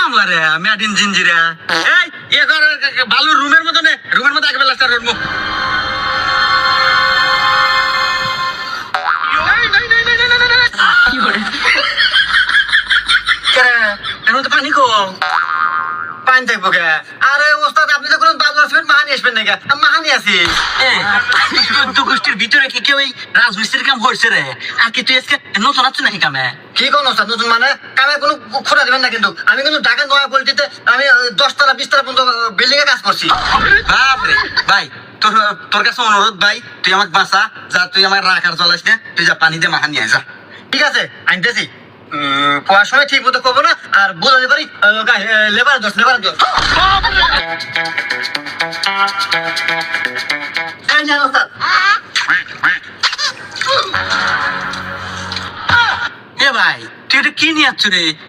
কামলা রে মেডিন জিঞ্জিরা এই এ কর ভালো রুমের মতো নে রুমের মতো আগে বেলা স্টার্ট করবো এখন তো পানি কম পানি থাকবো কে আরে ওস্তাদ আপনি তো কোনো বাবু আসবেন মাহানি আসবেন নাকি মাহানি আছি চোদ্দ গোষ্ঠীর ভিতরে কি কেউ এই রাজমিস্ত্রির কাম করছে রে আর কি তুই আজকে নতুন আছো নাকি কামে কি কোন ওস্তাদ নতুন মানে কামে কোনো খোঁড়া দিবেন না কিন্তু আমি কিন্তু ঢাকা নয়া পল্টিতে আমি 10 তলা 20 তলা পর্যন্ত বিল্ডিং এ কাজ করছি বাপরে ভাই তোর কাছে অনুরোধ ভাই তুই আমাকে বাঁচা যা তুই আমার রাখার চলাস না তুই যা পানি দিয়ে মাহানি আয় যা ঠিক আছে আনতেছি কোয়ার সময় ঠিক মতো করবো না আর বোঝাতে পারি লেবার দোষ এ ভাই তুই এটা কি নিয়ে আসছো রে